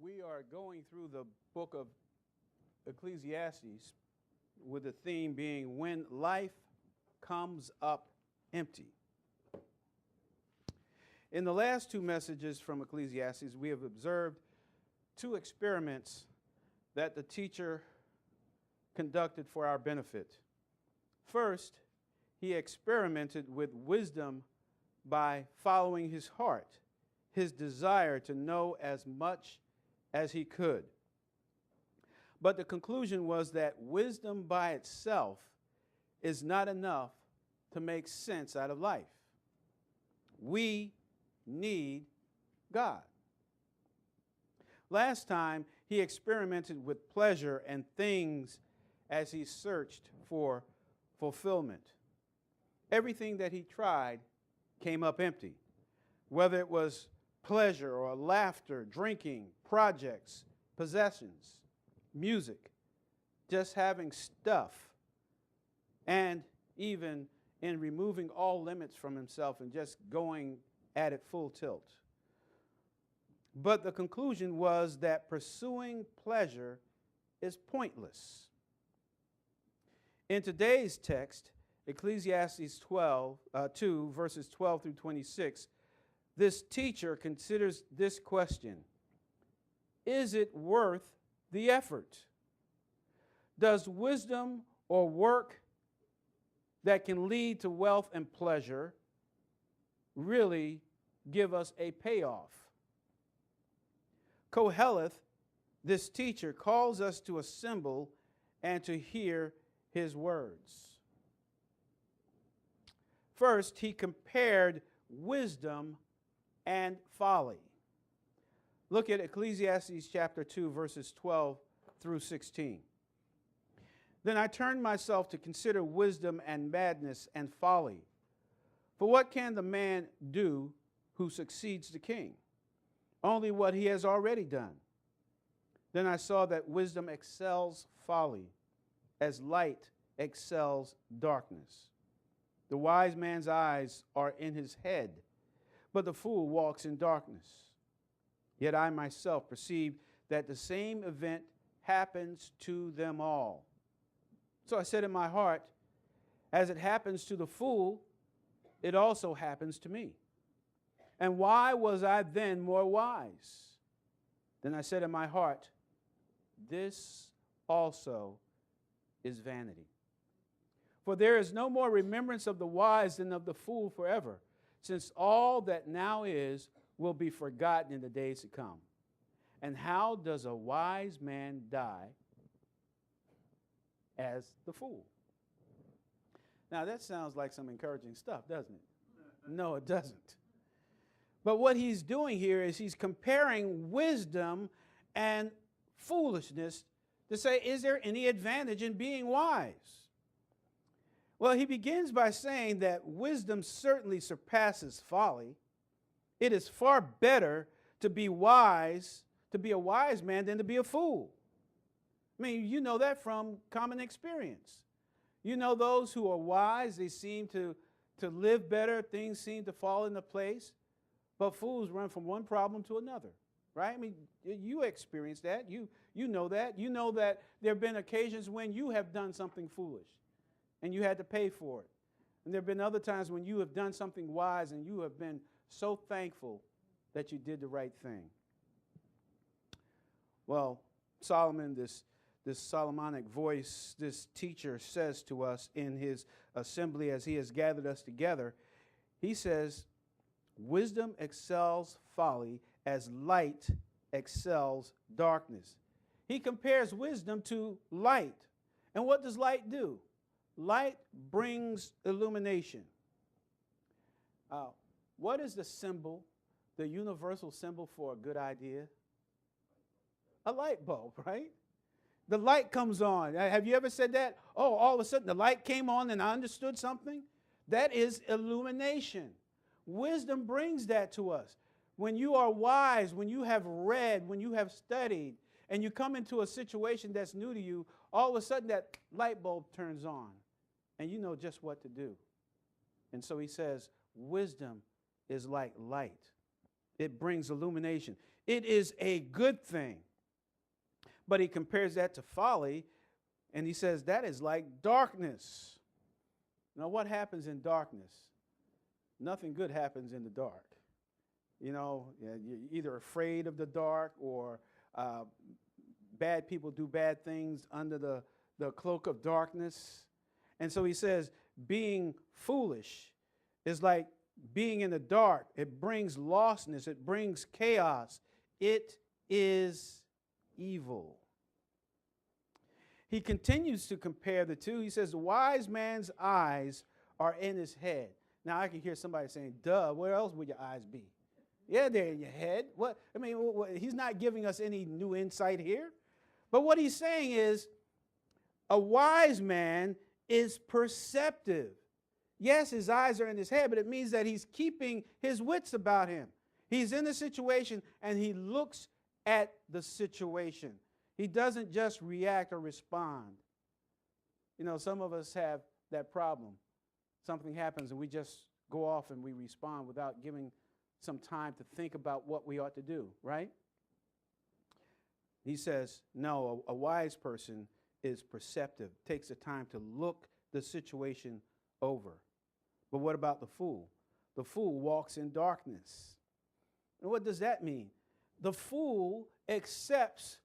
We are going through the book of Ecclesiastes with the theme being when life comes up empty. In the last two messages from Ecclesiastes, we have observed two experiments that the teacher conducted for our benefit. First, he experimented with wisdom by following his heart, his desire to know as much as he could. But the conclusion was that wisdom by itself is not enough to make sense out of life. We need God. Last time, he experimented with pleasure and things as he searched for fulfillment. Everything that he tried came up empty, whether it was pleasure or laughter, drinking, projects, possessions, music, just having stuff, and even in removing all limits from himself and just going at it full tilt. But the conclusion was that pursuing pleasure is pointless. In today's text, Ecclesiastes 2, verses 12 through 26, this teacher considers this question: is it worth the effort? Does wisdom or work that can lead to wealth and pleasure really give us a payoff? Koheleth, this teacher, calls us to assemble and to hear his words. First, he compared wisdom and folly. Look at Ecclesiastes chapter 2, verses 12 through 16. Then I turned myself to consider wisdom and madness and folly. For what can the man do who succeeds the king? Only what he has already done. Then I saw that wisdom excels folly, as light excels darkness. The wise man's eyes are in his head, but the fool walks in darkness. Yet I myself perceive that the same event happens to them all. So I said in my heart, as it happens to the fool, it also happens to me. And why was I then more wise? Then I said in my heart, this also is vanity. For there is no more remembrance of the wise than of the fool forever, since all that now is will be forgotten in the days to come. And how does a wise man die as the fool? Now that sounds like some encouraging stuff, doesn't it? No, it doesn't. But what he's doing here is he's comparing wisdom and foolishness to say, is there any advantage in being wise? Well, he begins by saying that wisdom certainly surpasses folly. It is far better to be wise, to be a wise man, than to be a fool. I mean, you know that from common experience. You know those who are wise, they seem to live better, things seem to fall into place. But fools run from one problem to another, right? I mean, you experience that. You know that. You know that there have been occasions when you have done something foolish and you had to pay for it. And there have been other times when you have done something wise and you have been so thankful that you did the right thing. Well, Solomon, this Solomonic voice, this teacher says to us in his assembly as he has gathered us together, he says, wisdom excels folly as light excels darkness. He compares wisdom to light. And what does light do? Light brings illumination. What is the symbol, the universal symbol for a good idea? A light bulb, right? The light comes on. Have you ever said that? Oh, all of a sudden the light came on and I understood something? That is illumination. Wisdom brings that to us. When you are wise, when you have read, when you have studied, and you come into a situation that's new to you, all of a sudden that light bulb turns on, and you know just what to do. And so he says, wisdom is like light. It brings illumination. It is a good thing. But he compares that to folly, and he says that is like darkness. Now, what happens in darkness? Nothing good happens in the dark. You know, you're either afraid of the dark, or bad people do bad things under the cloak of darkness. And so he says being foolish is like being in the dark. It brings lostness. It brings chaos. It is evil. He continues to compare the two. He says, the wise man's eyes are in his head. Now, I can hear somebody saying, duh, where else would your eyes be? Yeah, they're in your head. What? I mean, he's not giving us any new insight here. But what he's saying is, a wise man is perceptive. Yes, his eyes are in his head, but it means that he's keeping his wits about him. He's in the situation, and he looks at the situation. He doesn't just react or respond. You know, some of us have that problem. Something happens, and we just go off and we respond without giving some time to think about what we ought to do, right? He says, no, a wise person is perceptive, takes the time to look the situation over. But what about the fool? The fool walks in darkness. And what does that mean? The fool accepts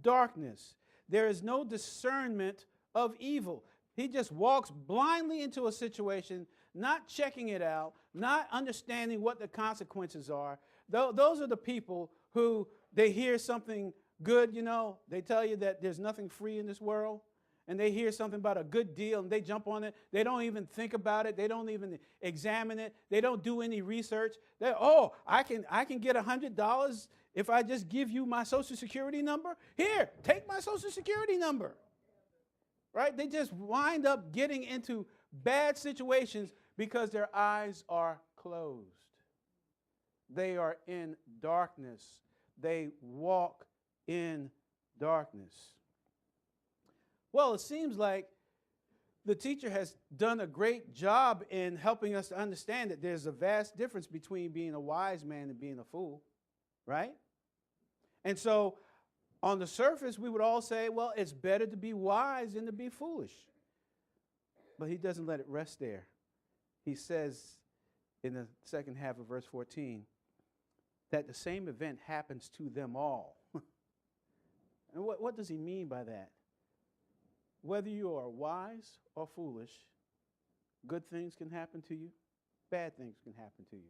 darkness. There is no discernment of evil. He just walks blindly into a situation, not checking it out, not understanding what the consequences are. Those are the people who, they hear something good, you know, they tell you that there's nothing free in this world, and they hear something about a good deal and they jump on it. They don't even think about it. They don't even examine it. They don't do any research. I can get $100 if I just give you my Social Security number. Here, take my Social Security number. Right? They just wind up getting into bad situations because their eyes are closed. They are in darkness. They walk in darkness. Well, it seems like the teacher has done a great job in helping us to understand that there's a vast difference between being a wise man and being a fool, right? And so on the surface, we would all say, well, it's better to be wise than to be foolish. But he doesn't let it rest there. He says in the second half of verse 14 that the same event happens to them all. And what does he mean by that? Whether you are wise or foolish, good things can happen to you, bad things can happen to you.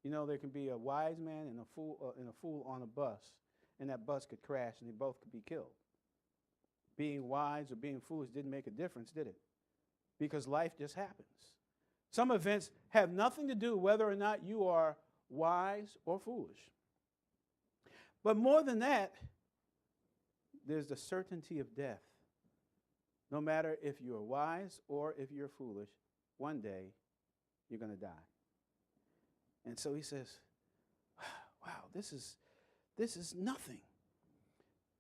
You know, there can be a wise man and a fool on a bus, and that bus could crash and they both could be killed. Being wise or being foolish didn't make a difference, did it? Because life just happens. Some events have nothing to do whether or not you are wise or foolish. But more than that, there's the certainty of death. No matter if you're wise or if you're foolish, one day you're going to die. And so he says, wow, this is nothing.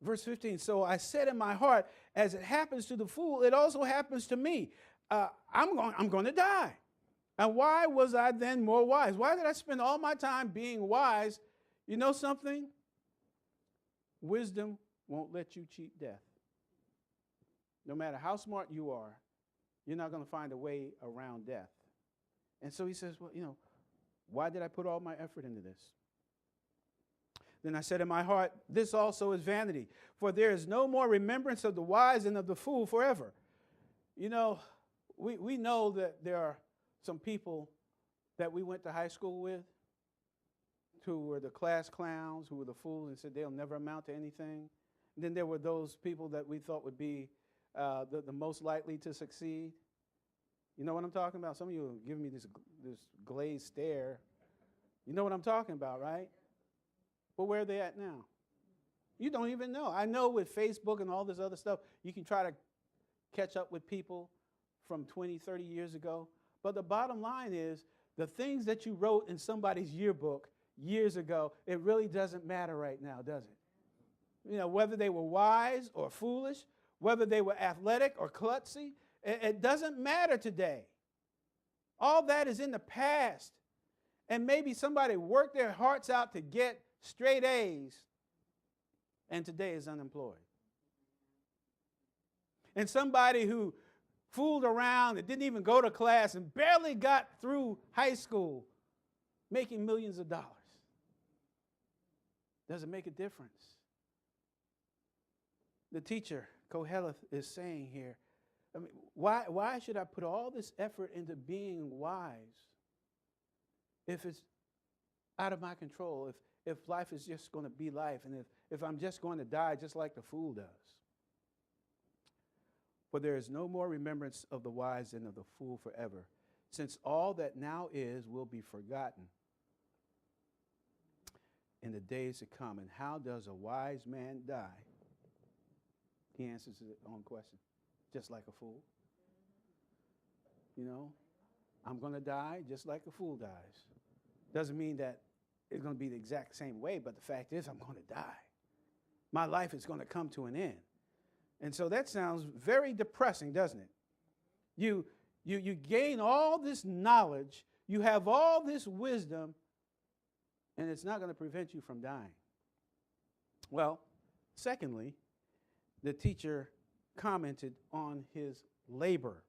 Verse 15, so I said in my heart, as it happens to the fool, it also happens to me. I'm going to die. And why was I then more wise? Why did I spend all my time being wise? You know something? Wisdom won't let you cheat death. No matter how smart you are, you're not going to find a way around death. And so he says, well, you know, why did I put all my effort into this? Then I said in my heart, this also is vanity, for there is no more remembrance of the wise and of the fool forever. You know, we know that there are some people that we went to high school with who were the class clowns, who were the fools and said they'll never amount to anything. And then there were those people that we thought would be the most likely to succeed. You know what I'm talking about? Some of you are giving me this glazed stare. You know what I'm talking about, right? But where are they at now? You don't even know. I know with Facebook and all this other stuff, you can try to catch up with people from 20, 30 years ago. But the bottom line is the things that you wrote in somebody's yearbook years ago, it really doesn't matter right now, does it? You know, whether they were wise or foolish, whether they were athletic or klutzy, it doesn't matter today. All that is in the past. And maybe somebody worked their hearts out to get straight A's, and today is unemployed. And somebody who fooled around and didn't even go to class and barely got through high school making millions of dollars. Does it make a difference? The teacher, Koheleth, is saying here, I mean, why should I put all this effort into being wise if it's out of my control, if life is just going to be life, and if I'm just going to die just like the fool does? For there is no more remembrance of the wise than of the fool forever, since all that now is will be forgotten in the days to come. And how does a wise man die? He answers his own question. Just like a fool. You know, I'm going to die just like a fool dies. Doesn't mean that it's going to be the exact same way, but the fact is I'm going to die. My life is going to come to an end. And so that sounds very depressing, doesn't it? You gain all this knowledge, you have all this wisdom, and it's not going to prevent you from dying. Well, secondly, the teacher commented on his labor.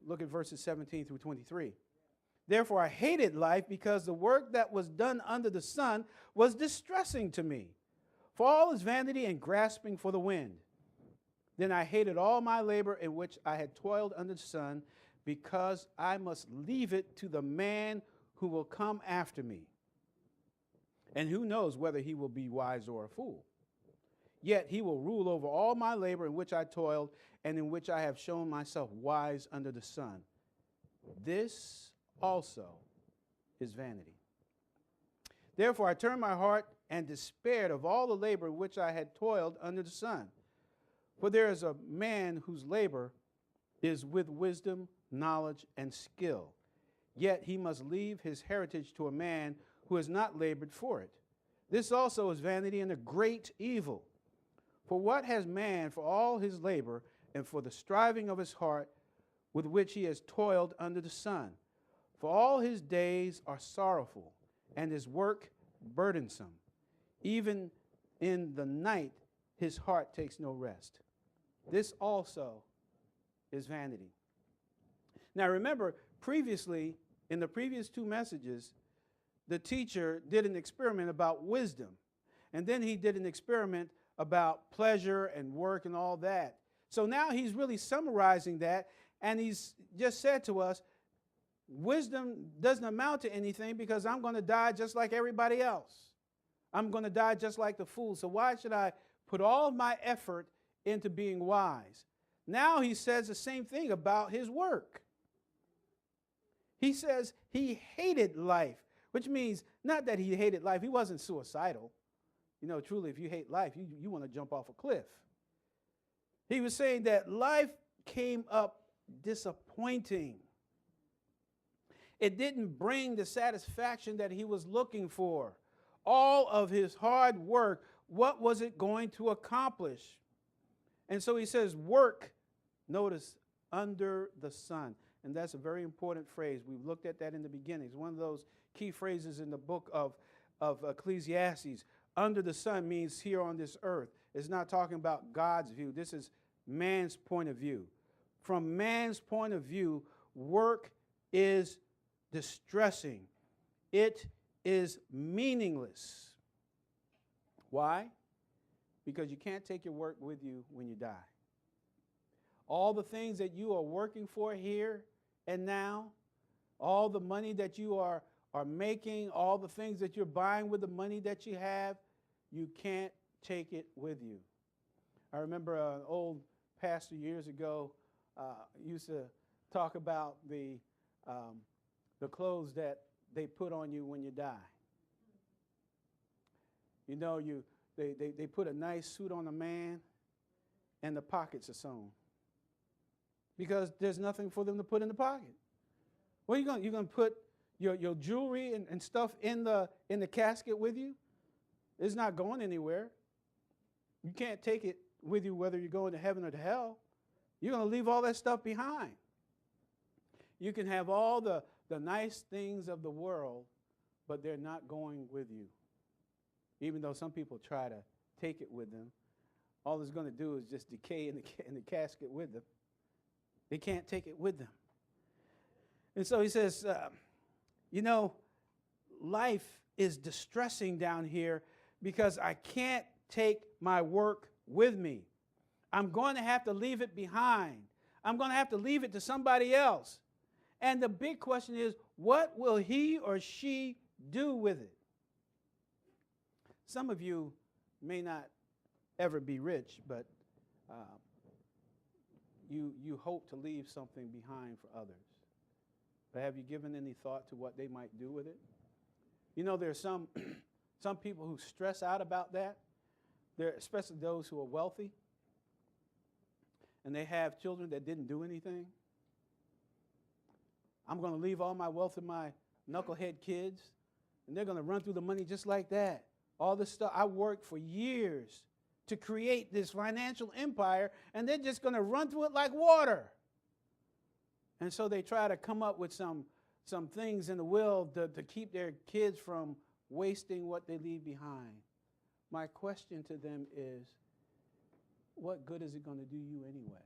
Look at verses 17 through 23. Therefore, I hated life because the work that was done under the sun was distressing to me, for all is vanity and grasping for the wind. Then I hated all my labor in which I had toiled under the sun, because I must leave it to the man who will come after me. And who knows whether he will be wise or a fool? Yet he will rule over all my labor in which I toiled, and in which I have shown myself wise under the sun. This also is vanity. Therefore I turned my heart and despaired of all the labor in which I had toiled under the sun. For there is a man whose labor is with wisdom, knowledge, and skill. Yet he must leave his heritage to a man who has not labored for it. This also is vanity and a great evil. For what has man for all his labor and for the striving of his heart with which he has toiled under the sun? For all his days are sorrowful, and his work burdensome. Even in the night his heart takes no rest. This also is vanity. Now remember, previously, in the previous two messages, the teacher did an experiment about wisdom. And then he did an experiment about pleasure and work and all that. So now he's really summarizing that, and he's just said to us, wisdom doesn't amount to anything because I'm going to die just like everybody else. I'm going to die just like the fool. So why should I put all of my effort into being wise? Now he says the same thing about his work. He says he hated life, which means not that he hated life. He wasn't suicidal. You know, truly, if you hate life, you want to jump off a cliff. He was saying that life came up disappointing. It didn't bring the satisfaction that he was looking for. All of his hard work, what was it going to accomplish? And so he says, work, notice, under the sun. And that's a very important phrase. We've looked at that in the beginning. It's one of those key phrases in the book of Ecclesiastes. Under the sun means here on this earth. It's not talking about God's view. This is man's point of view. From man's point of view, work is distressing. It is meaningless. Why? Because you can't take your work with you when you die. All the things that you are working for here and now, all the money that you are making, all the things that you're buying with the money that you have, you can't take it with you. I remember an old pastor years ago used to talk about the clothes that they put on you when you die. You know, they put a nice suit on a man, and the pockets are sewn because there's nothing for them to put in the pocket. Well, you're going to put your jewelry and stuff in the casket with you? It's not going anywhere. You can't take it with you whether you're going to heaven or to hell. You're going to leave all that stuff behind. You can have all the nice things of the world, but they're not going with you. even though some people try to take it with them. All it's going to do is just decay in the casket with them. They can't take it with them. And so he says, life is distressing down here because I can't take my work with me. I'm going to have to leave it behind. I'm going to have to leave it to somebody else. And the big question is, what will he or she do with it? Some of you may not ever be rich, but you hope to leave something behind for others. But have you given any thought to what they might do with it? There's some people who stress out about that. There, especially those who are wealthy, and they have children that didn't do anything. I'm going to leave all my wealth to my knucklehead kids, and they're going to run through the money just like that. All this stuff, I worked for years to create this financial empire, and they're just going to run through it like water. And so they try to come up with some things in the will to keep their kids from wasting what they leave behind. My question to them is, what good is it going to do you anyway?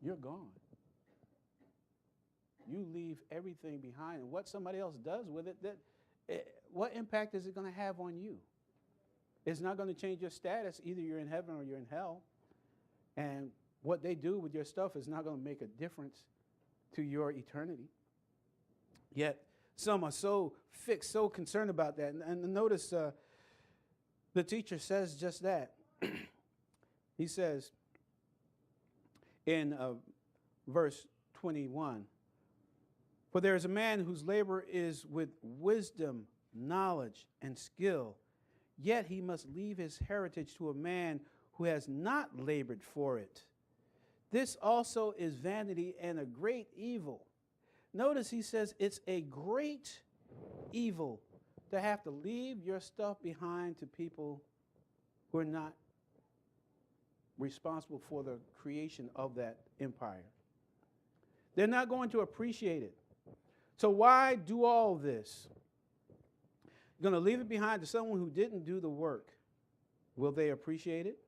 You're gone. You leave everything behind, and what somebody else does with it, what impact is it going to have on you? It's not going to change your status. Either you're in heaven or you're in hell. And what they do with your stuff is not going to make a difference to your eternity. Yet some are so fixed, so concerned about that. And notice the teacher says just that. He says in verse 21, for there is a man whose labor is with wisdom, knowledge, and skill, yet he must leave his heritage to a man who has not labored for it. This also is vanity and a great evil. Notice he says it's a great evil to have to leave your stuff behind to people who are not responsible for the creation of that empire. They're not going to appreciate it. So why do all this? You're going to leave it behind to someone who didn't do the work. Will they appreciate it?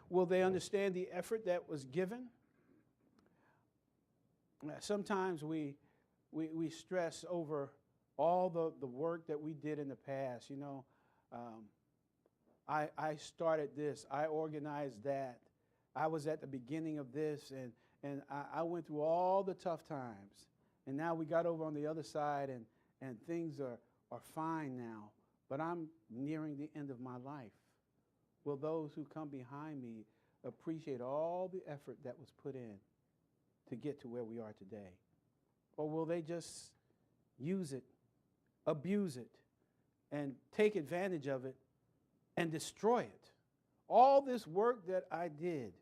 Will they understand the effort that was given? Sometimes we stress over all the work that we did in the past. I started this. I organized that. I was at the beginning of this, and I went through all the tough times. And now we got over on the other side, and things are fine now. But I'm nearing the end of my life. Will those who come behind me appreciate all the effort that was put in to get to where we are today? Or will they just use it, abuse it, and take advantage of it and destroy it? All this work that I did.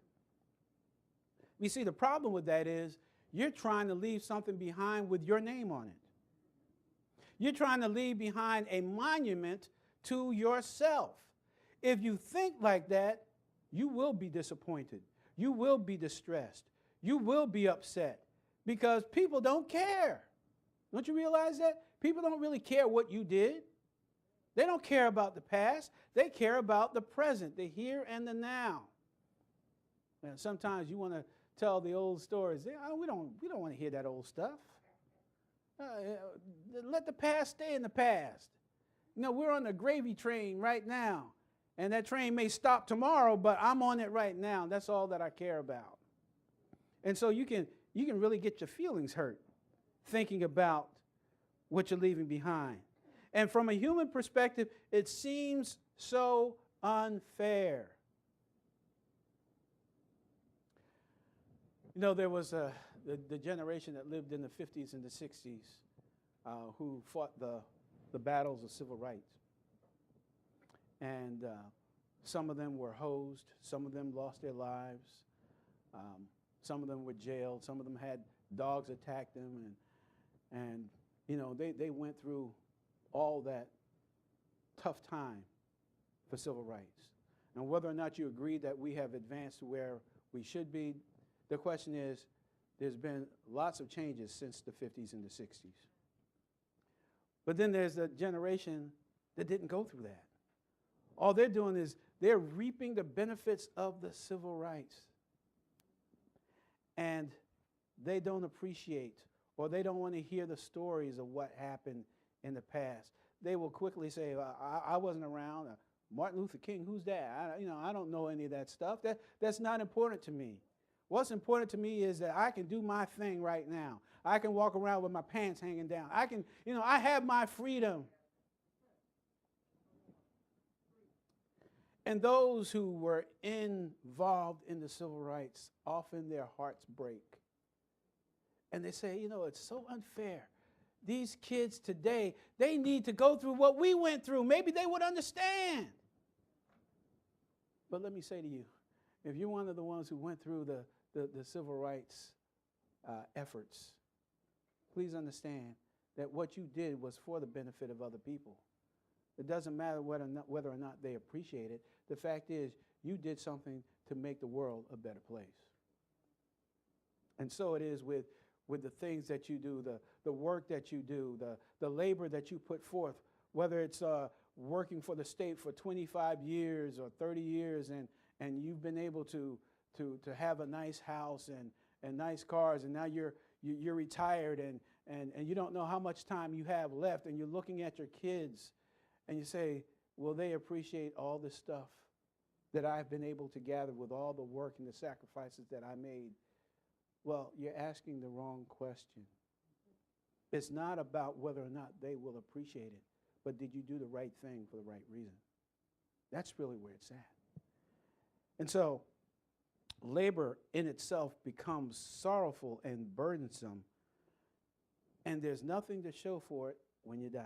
You see, the problem with that is you're trying to leave something behind with your name on it. You're trying to leave behind a monument to yourself. If you think like that, you will be disappointed. You will be distressed. You will be upset because people don't care. Don't you realize that? People don't really care what you did. They don't care about the past. They care about the present, the here and the now. And sometimes you want to tell the old stories. We don't want to hear that old stuff. Let the past stay in the past. We're on the gravy train right now, and that train may stop tomorrow, but I'm on it right now. That's all that I care about. And so you can really get your feelings hurt thinking about what you're leaving behind. And from a human perspective, it seems so unfair. There was the generation that lived in the 50s and the 60s who fought the battles of civil rights. And some of them were hosed. Some of them lost their lives. Some of them were jailed. Some of them had dogs attack them. And they went through all that tough time for civil rights. And whether or not you agree that we have advanced to where we should be, the question is, there's been lots of changes since the 50s and the 60s. But then there's a generation that didn't go through that. All they're doing is they're reaping the benefits of the civil rights. And they don't appreciate, or they don't want to hear the stories of what happened in the past. They will quickly say, I wasn't around. Martin Luther King, who's that? I don't know any of that stuff. That's not important to me. What's important to me is that I can do my thing right now. I can walk around with my pants hanging down. I have my freedom. And those who were involved in the civil rights, often their hearts break. And they say, it's so unfair. These kids today, they need to go through what we went through. Maybe they would understand. But let me say to you, if you're one of the ones who went through the civil rights efforts, please understand that what you did was for the benefit of other people. It doesn't matter whether or not they appreciate it. The fact is, you did something to make the world a better place. And so it is with the things that you do, the work that you do, the labor that you put forth, whether it's working for the state for 25 years or 30 years, and you've been able to have a nice house and nice cars, and now you're retired and you don't know how much time you have left, and you're looking at your kids, and you say, will they appreciate all this stuff that I've been able to gather with all the work and the sacrifices that I made? Well, you're asking the wrong question. It's not about whether or not they will appreciate it, but did you do the right thing for the right reason? That's really where it's at. And so, labor in itself becomes sorrowful and burdensome, and there's nothing to show for it when you die.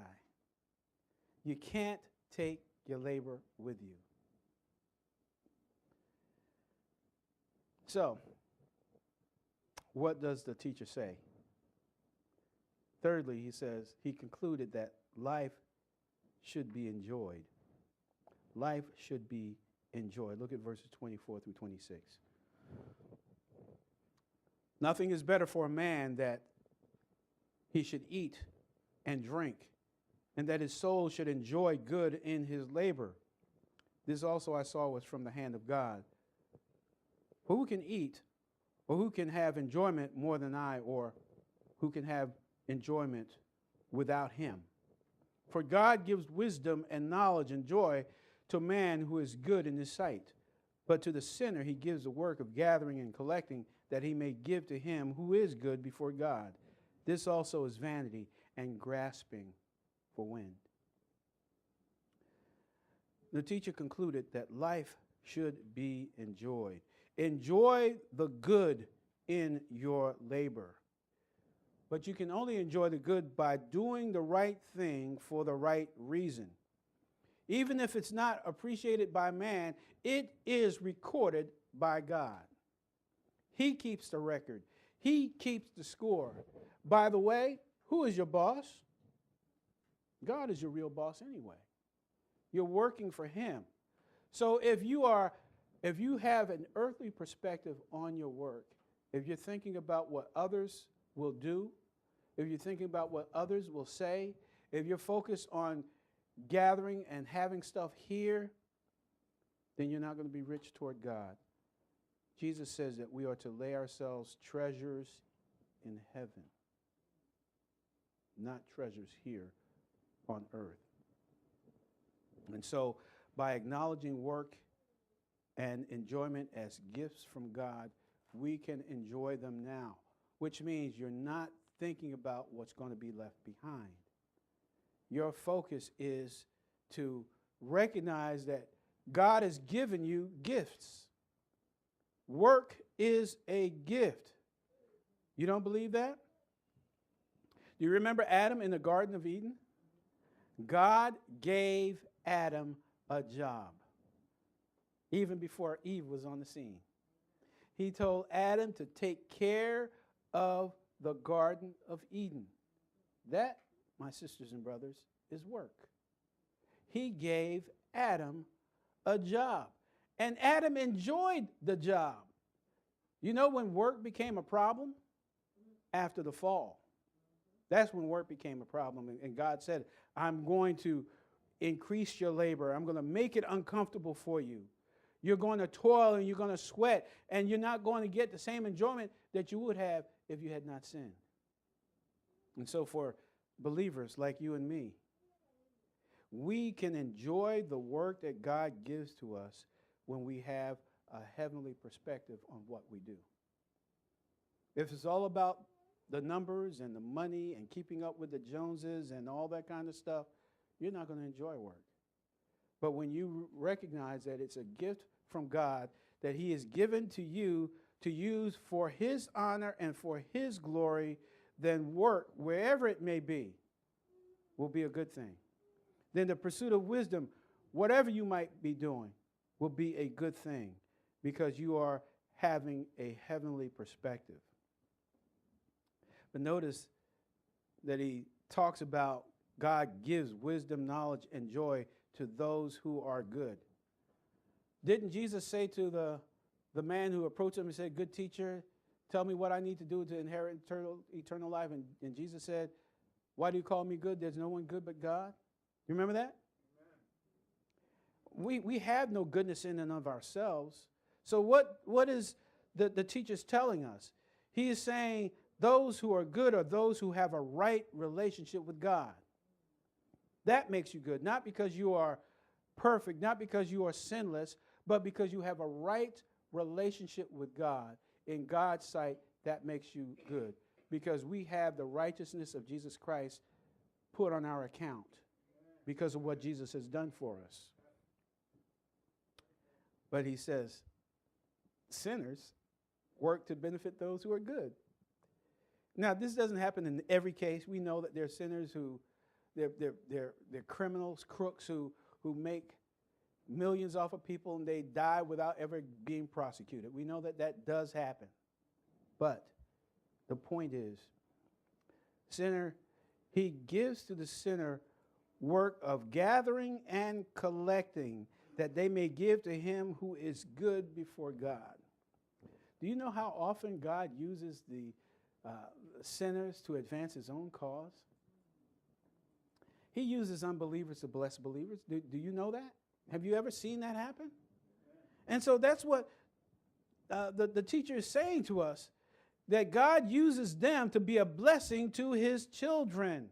You can't take your labor with you. So, what does the teacher say? Thirdly, he concluded that life should be enjoyed. Life should be enjoyed. Look at verses 24 through 26. Nothing is better for a man that he should eat and drink, and that his soul should enjoy good in his labor. This also I saw was from the hand of God. For who can eat, or who can have enjoyment more than I, or who can have enjoyment without him? For God gives wisdom and knowledge and joy to a man who is good in his sight. But to the sinner he gives the work of gathering and collecting, that he may give to him who is good before God. This also is vanity and grasping for wind. The teacher concluded that life should be enjoyed. Enjoy the good in your labor. But you can only enjoy the good by doing the right thing for the right reason. Even if it's not appreciated by man, it is recorded by God. He keeps the record. He keeps the score. By the way, who is your boss? God is your real boss anyway. You're working for him. So if you have an earthly perspective on your work, if you're thinking about what others will do, if you're thinking about what others will say, if you're focused on gathering and having stuff here, then you're not going to be rich toward God. Jesus says that we are to lay ourselves treasures in heaven, not treasures here on earth. And so by acknowledging work and enjoyment as gifts from God, we can enjoy them now, which means you're not thinking about what's going to be left behind. Your focus is to recognize that God has given you gifts. Work is a gift. You don't believe that? Do you remember Adam in the Garden of Eden? God gave Adam a job even before Eve was on the scene. He told Adam to take care of the Garden of Eden. That, my sisters and brothers, is work. He gave Adam a job, and Adam enjoyed the job. You know when work became a problem? After the fall. That's when work became a problem, and God said, I'm going to increase your labor. I'm going to make it uncomfortable for you. You're going to toil and you're going to sweat, and you're not going to get the same enjoyment that you would have if you had not sinned. And so for believers like you and me, we can enjoy the work that God gives to us when we have a heavenly perspective on what we do. If it's all about the numbers and the money and keeping up with the Joneses and all that kind of stuff, you're not going to enjoy work. But when you recognize that it's a gift from God that He has given to you to use for His honor and for His glory, then work, wherever it may be, will be a good thing. Then the pursuit of wisdom, whatever you might be doing, will be a good thing because you are having a heavenly perspective. But notice that he talks about God gives wisdom, knowledge, and joy to those who are good. Didn't Jesus say to the man who approached him and said, "Good teacher, tell me what I need to do to inherit eternal life"? And Jesus said, "Why do you call me good? There's no one good but God." You remember that? We have no goodness in and of ourselves. So what is the teacher's telling us? He is saying those who are good are those who have a right relationship with God. That makes you good, not because you are perfect, not because you are sinless, but because you have a right relationship with God. In God's sight, that makes you good because we have the righteousness of Jesus Christ put on our account because of what Jesus has done for us. But he says, sinners work to benefit those who are good. Now, this doesn't happen in every case. We know that there are sinners who, they're criminals, crooks who make millions off of people and they die without ever being prosecuted. We know that that does happen. But the point is, sinner, he gives to the sinner work of gathering and collecting that they may give to him who is good before God. Do you know how often God uses the sinners to advance his own cause? He uses unbelievers to bless believers. Do you know that? Have you ever seen that happen? And so that's what the teacher is saying to us, that God uses them to be a blessing to his children.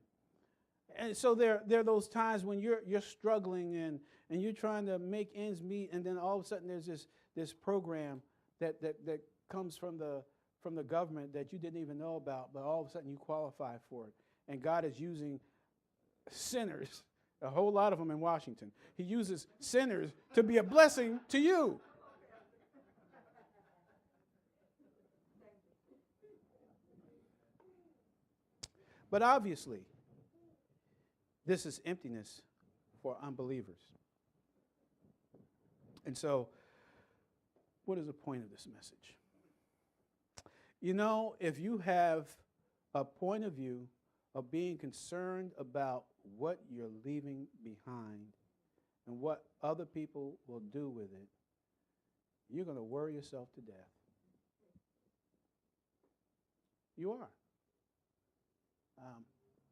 And so there are those times when you're struggling and you're trying to make ends meet, and then all of a sudden there's this program that comes from the government that you didn't even know about, but all of a sudden you qualify for it. And God is using sinners, a whole lot of them in Washington. He uses sinners to be a blessing to you. But obviously, this is emptiness for unbelievers. And so, what is the point of this message? You know, if you have a point of view of being concerned about what you're leaving behind and what other people will do with it, you're going to worry yourself to death. You are.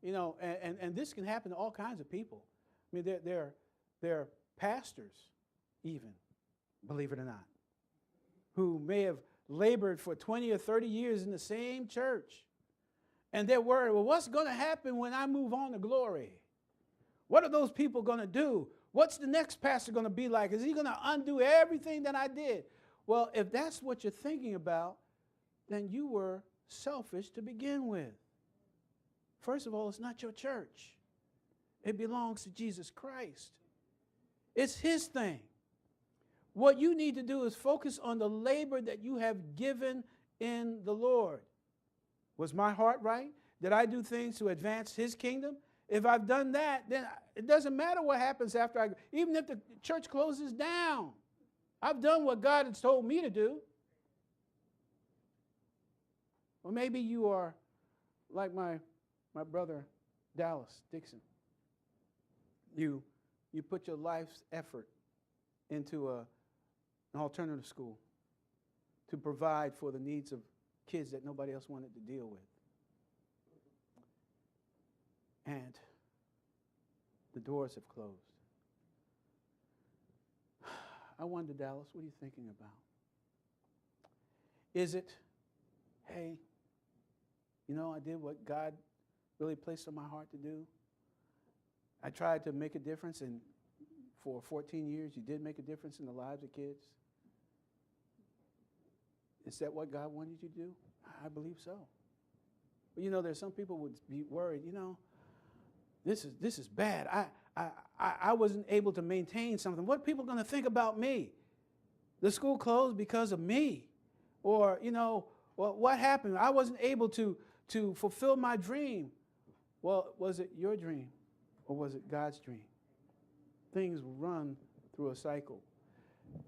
You know, and this can happen to all kinds of people. I mean, they're pastors even, believe it or not, who may have labored for 20 or 30 years in the same church. And they're worried, well, what's going to happen when I move on to glory? What are those people going to do? What's the next pastor going to be like? Is he going to undo everything that I did? Well, if that's what you're thinking about, then you were selfish to begin with. First of all, it's not your church. It belongs to Jesus Christ. It's his thing. What you need to do is focus on the labor that you have given in the Lord. Was my heart right? Did I do things to advance his kingdom? If I've done that, then it doesn't matter what happens after even if the church closes down. I've done what God has told me to do. Or maybe you are like my brother Dallas Dixon. You put your life's effort into an alternative school to provide for the needs of kids that nobody else wanted to deal with. And the doors have closed. I wonder, Dallas, what are you thinking about? Is it, hey, I did what God really placed on my heart to do? I tried to make a difference, and for 14 years, you did make a difference in the lives of kids. Is that what God wanted you to do? I believe so. But there's some people would be worried, this is bad. I wasn't able to maintain something. What are people going to think about me? The school closed because of me. Or, what happened? I wasn't able to fulfill my dream. Well, was it your dream or was it God's dream? Things run through a cycle.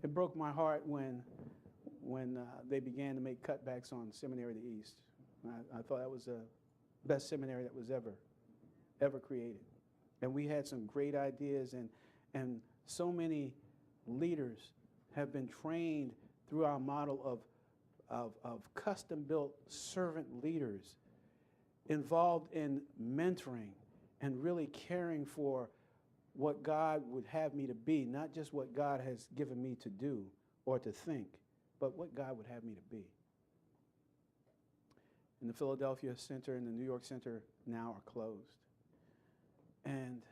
It broke my heart when they began to make cutbacks on Seminary of the East. I thought that was the best seminary that was ever created. And we had some great ideas, and so many leaders have been trained through our model of custom-built servant leaders involved in mentoring and really caring for what God would have me to be, not just what God has given me to do or to think, but what God would have me to be. And the Philadelphia Center and the New York Center now are closed. And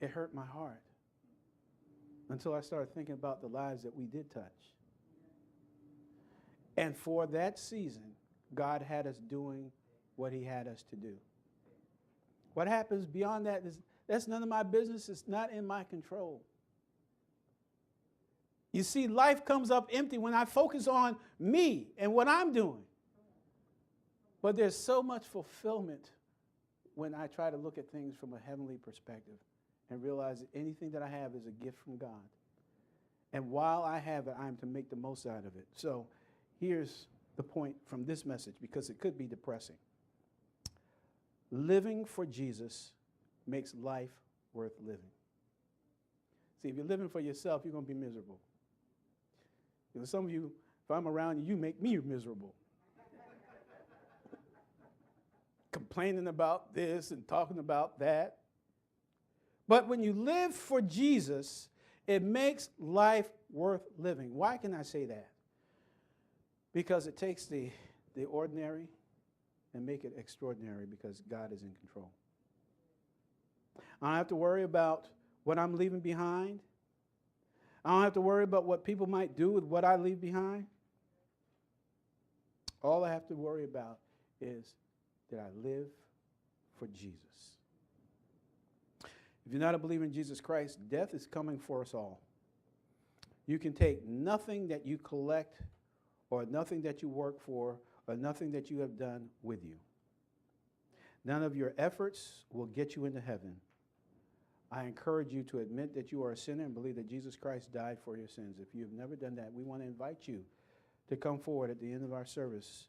it hurt my heart until I started thinking about the lives that we did touch. And for that season, God had us doing what he had us to do. What happens beyond that that's none of my business. It's not in my control. You see, life comes up empty when I focus on me and what I'm doing. But there's so much fulfillment when I try to look at things from a heavenly perspective and realize that anything that I have is a gift from God. And while I have it, I'm to make the most out of it. So here's the point from this message, because it could be depressing. Living for Jesus makes life worth living. See, if you're living for yourself, you're going to be miserable. Some of you, if I'm around you, you make me miserable. Complaining about this and talking about that. But when you live for Jesus, it makes life worth living. Why can I say that? Because it takes the ordinary and make it extraordinary, because God is in control. I don't have to worry about what I'm leaving behind. I don't have to worry about what people might do with what I leave behind. All I have to worry about is that I live for Jesus. If you're not a believer in Jesus Christ, death is coming for us all. You can take nothing that you collect or nothing that you work for or nothing that you have done with you. None of your efforts will get you into heaven. I encourage you to admit that you are a sinner and believe that Jesus Christ died for your sins. If you've never done that, we want to invite you to come forward at the end of our service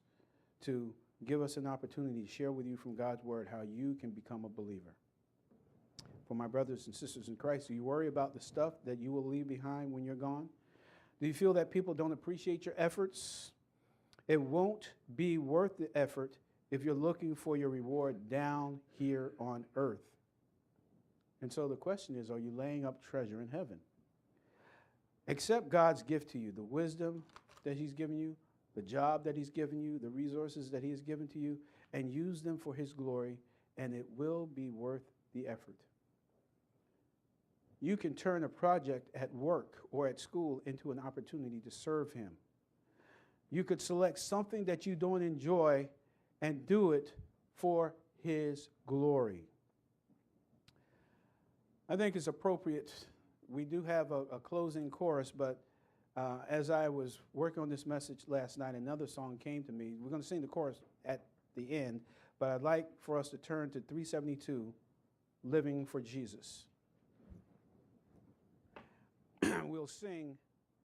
to give us an opportunity to share with you from God's word how you can become a believer. For my brothers and sisters in Christ, do you worry about the stuff that you will leave behind when you're gone? Do you feel that people don't appreciate your efforts? It won't be worth the effort if you're looking for your reward down here on earth. And so the question is, are you laying up treasure in heaven? Accept God's gift to you, the wisdom that he's given you, the job that he's given you, the resources that he has given to you, and use them for his glory, and it will be worth the effort. You can turn a project at work or at school into an opportunity to serve him. You could select something that you don't enjoy and do it for his glory. I think it's appropriate. We do have a closing chorus, but as I was working on this message last night, another song came to me. We're going to sing the chorus at the end, but I'd like for us to turn to 372, Living for Jesus. We'll sing